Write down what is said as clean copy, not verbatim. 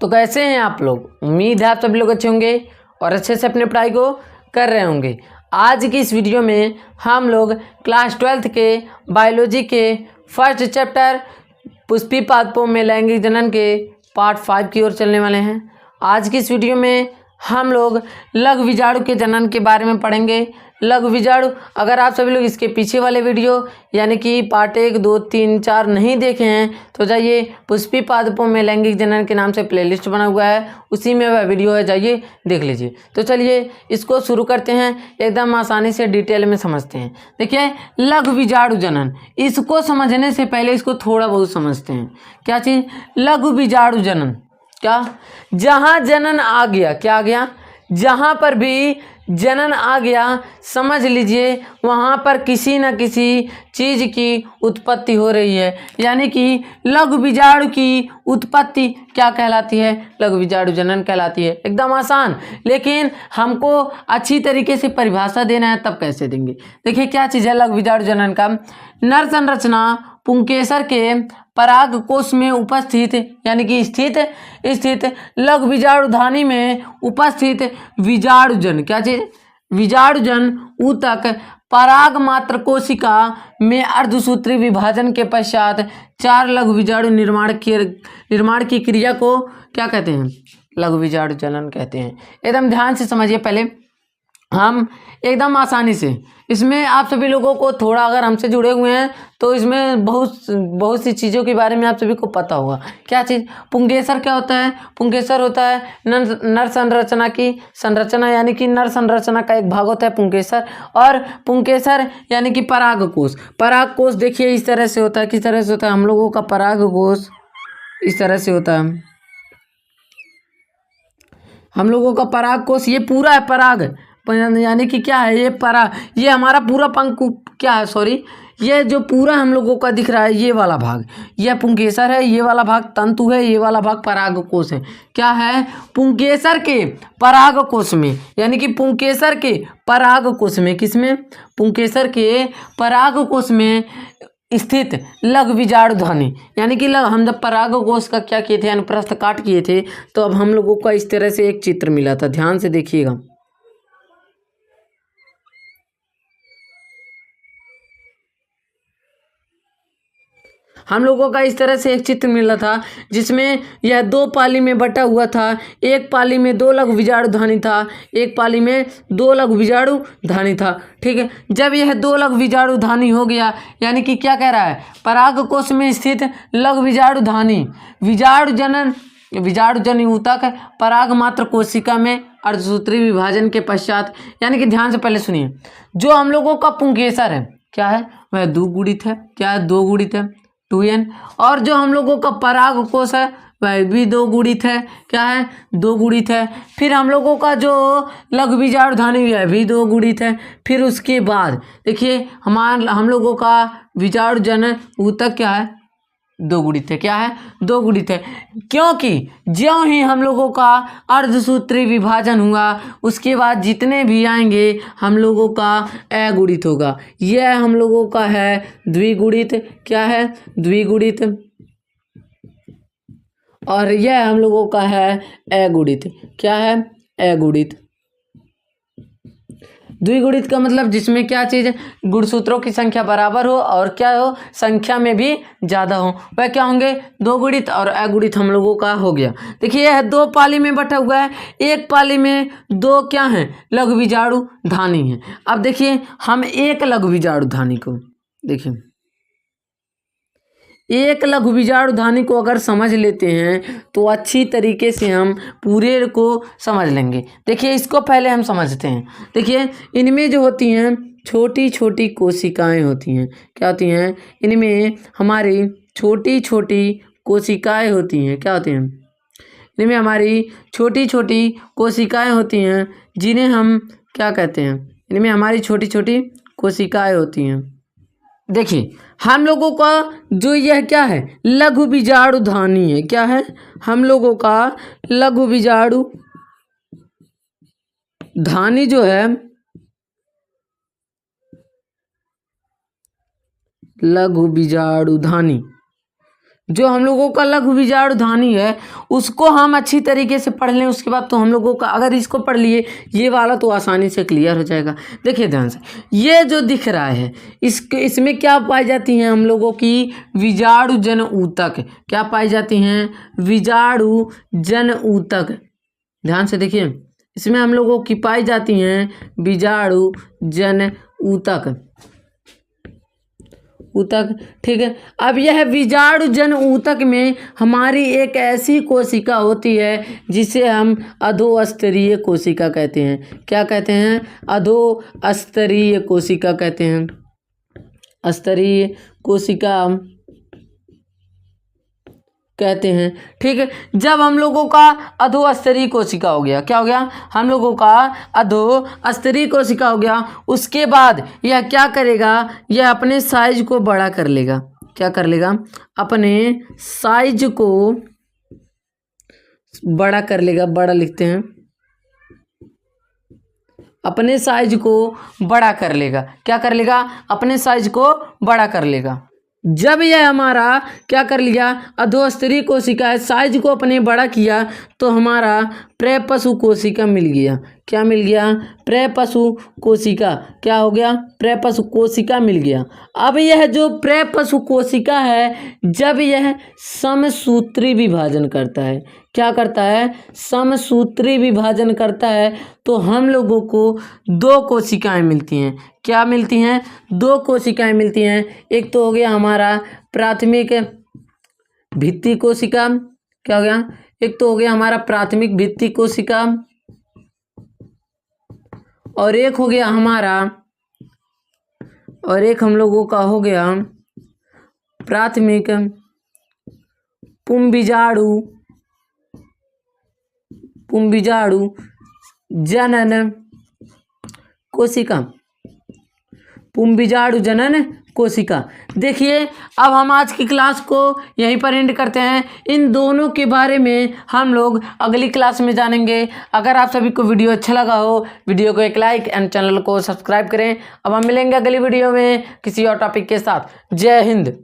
तो कैसे हैं आप लोग? उम्मीद है आप सभी लोग अच्छे होंगे और अच्छे से अपनी पढ़ाई को कर रहे होंगे। आज की इस वीडियो में हम लोग क्लास 12th के बायोलॉजी के फर्स्ट चैप्टर पुष्पी पादपों में लैंगिक जनन के पार्ट 5 की ओर चलने वाले हैं। आज की इस वीडियो में हम लोग लघु बीजाणु के जनन के बारे में पढ़ेंगे। लघु बीजाणु, अगर आप सभी लोग इसके पीछे वाले वीडियो यानी कि पार्ट 1, 2, 3, 4 नहीं देखे हैं तो जाइए, पुष्पी पादपों में लैंगिक जनन के नाम से प्लेलिस्ट बना हुआ है, उसी में वह वीडियो है, जाइए देख लीजिए। तो चलिए इसको शुरू करते हैं, एकदम आसानी से डिटेल में समझते हैं। देखिए, लघु बीजाणु जनन, इसको समझने से पहले इसको थोड़ा बहुत समझते हैं। क्या चीज़? लघु बीजाणु जनन। क्या? जहाँ जनन आ गया, क्या आ गया? जहाँ पर भी जनन आ गया, समझ लीजिए वहाँ पर किसी न किसी चीज़ की उत्पत्ति हो रही है, यानी कि लघु बीजाणु की उत्पत्ति क्या कहलाती है? लघु बीजाणु जनन कहलाती है। एकदम आसान, लेकिन हमको अच्छी तरीके से परिभाषा देना है, तब कैसे देंगे? देखिए क्या चीज़ है लघु बीजाणु जनन का? नर संरचना पुंकेसर के पराग कोश में उपस्थित यानी कि स्थित लघु बीजाणु धानी में उपस्थित बीजाणुजन, क्या चीज? बीजाणुजन ऊतक पराग मात्र कोशिका में अर्धसूत्री विभाजन के पश्चात 4 लघु बीजाणु निर्माण की क्रिया को क्या कहते हैं? लघु बीजाणु जनन कहते हैं। एकदम ध्यान से समझिए। पहले हम एकदम आसानी से, इसमें आप सभी लोगों को थोड़ा अगर हमसे जुड़े हुए हैं तो इसमें बहुत सी चीज़ों के बारे में आप सभी को पता होगा। क्या चीज़? पुंकेसर क्या होता है? पुंकेसर होता है नर संरचना की संरचना, यानी कि नर संरचना का एक भाग होता है पुंकेसर। और पुंकेसर यानी कि परागकोश। परागकोश देखिए इस तरह से होता है। किस तरह से होता है? हम लोगों का परागकोश इस तरह से होता है। हम लोगों का परागकोश ये पूरा है पराग, यानी कि क्या है? ये हमारा पूरा पंख क्या है? सॉरी, ये जो पूरा हम लोगों का दिख रहा है ये वाला भाग, यह पुंकेसर है, ये वाला भाग तंतु है, ये वाला भाग परागकोश है। क्या है? पुंकेसर के परागकोश में, यानी कि पुंकेसर के परागकोश में, किसमें? पुंकेसर के परागकोश में स्थित लघु बीजाणु ध्वनि, यानी कि हम जब परागकोश का क्या किए थे? अनुप्रस्थ काट किए थे, तो अब हम लोगों को इस तरह से एक चित्र मिला था। ध्यान से देखिएगा। हम लोगों का इस तरह से एक चित्र मिला था जिसमें यह 2 पाली में बटा हुआ था। एक पाली में 2 लघु बीजाणु धानी था, एक पाली में 2 लघु बीजाणु धानी था। ठीक है, जब यह 2 लघु बीजाणु धानी हो गया, यानी कि क्या कह रहा है? परागकोश में स्थित लघु बीजाणु धानी बीजाणुजन ऊतक पराग मात्र कोशिका में अर्धसूत्री विभाजन के पश्चात, यानी कि ध्यान से पहले सुनिए, जो हम लोगों का पुंकेसर है क्या है? वह द्विगुणित है। क्या है? 2 गुणित है, 2n। और जो हम लोगों का परागकोश है वह भी 2 गुणित है। क्या है? 2 गुणित है। फिर हम लोगों का जो लघु बीजाणु धानी है भी 2 गुणित है। फिर उसके बाद देखिए हम लोगों का बीजाणु जनन ऊतक क्या है? 2 गुणित है। क्या है? 2 गुणित है, क्योंकि ज्यों ही हम लोगों का अर्धसूत्री विभाजन हुआ उसके बाद जितने भी आएंगे हम लोगों का अगुणित होगा। यह हम लोगों का है द्विगुणित। क्या है? द्विगुणित। और यह हम लोगों का है अगुणित। क्या है? अगुणित। द्विगुणित का मतलब जिसमें क्या चीज़ है? गुणसूत्रों की संख्या बराबर हो और क्या हो? संख्या में भी ज़्यादा हो, वह क्या होंगे? 2 गुणित। और अगुणित हम लोगों का हो गया। देखिए यह 2 पाली में बटा हुआ है, एक पाली में 2 क्या हैं? लघु बीजाणु धानी है। अब देखिए हम एक लघु बीजाणु धानी को देखिए, एक लघु बीजाणु धानी को अगर समझ लेते हैं तो अच्छी तरीके से हम पूरे को समझ लेंगे। देखिए इसको पहले हम समझते हैं। देखिए इनमें जो होती हैं छोटी छोटी कोशिकाएं होती हैं। क्या होती हैं? इनमें हमारी छोटी छोटी कोशिकाएं होती हैं। क्या होती हैं? इनमें हमारी छोटी छोटी कोशिकाएं होती हैं, जिन्हें हम क्या कहते हैं? इनमें हमारी छोटी छोटी कोशिकाएं होती हैं। देखिए हम लोगों का जो यह क्या है? लघु बीजाणु धानी है। क्या है? हम लोगों का लघु बीजाणु धानी जो है, लघु बीजाणु धानी जो हम लोगों का लघु बीजाणु ध्वनि है उसको हम अच्छी तरीके से पढ़ लें, उसके बाद तो हम लोगों का अगर इसको पढ़ लिए ये वाला तो आसानी से क्लियर हो जाएगा। देखिए ध्यान से, ये जो दिख रहा है इसमें क्या पाई जाती हैं हम लोगों की बीजाणु जन ऊतक। क्या पाई जाती हैं? बीजाणु जन ऊतक। ध्यान से देखिए, इसमें हम लोगों की पाई जाती हैं बीजाणु जन ऊतक। ठीक है। अब यह बीजाणु जन ऊतक में हमारी एक ऐसी कोशिका होती है जिसे हम अधोस्तरीय कोशिका कहते हैं। क्या कहते हैं? अधोस्तरीय कोशिका कहते हैं। स्तरीय कोशिका कहते हैं। ठीक है। जब हम लोगों का अधोस्तरीय कोशिका हो गया, क्या हो गया? हम लोगों का अधोस्तरीय कोशिका हो गया, उसके बाद यह क्या करेगा? यह अपने साइज को बड़ा कर लेगा। क्या कर लेगा? अपने साइज को बड़ा कर लेगा। बड़ा लिखते हैं, अपने साइज को बड़ा कर लेगा। क्या कर लेगा? अपने साइज को बड़ा कर लेगा। जब यह हमारा क्या कर लिया? अधोस्तरीय कोशिका साइज को अपने बड़ा किया तो हमारा प्रपशु कोशिका मिल गया। क्या मिल गया? प्रपशु कोशिका। क्या हो गया? प्रपशु कोशिका मिल गया। अब यह जो प्रपशु कोशिका है, जब यह समसूत्री विभाजन करता है, क्या करता है? समसूत्री विभाजन करता है, तो हम लोगों को दो कोशिकाएं मिलती हैं। क्या मिलती हैं? दो कोशिकाएं मिलती हैं। एक तो हो गया हमारा प्राथमिक भित्ति कोशिका। क्या हो गया? एक तो हो गया हमारा प्राथमिक भित्ति कोशिका, और एक हो गया हमारा, और एक हम लोगों का हो गया प्राथमिक पुंबीजाणु जनन कोशिका। पुंबीजाणु जनन कोशिका। देखिए, अब हम आज की क्लास को यहीं पर एंड करते हैं। इन दोनों के बारे में हम लोग अगली क्लास में जानेंगे। अगर आप सभी को वीडियो अच्छा लगा हो, वीडियो को एक लाइक एंड चैनल को सब्सक्राइब करें। अब हम मिलेंगे अगली वीडियो में किसी और टॉपिक के साथ। जय हिंद।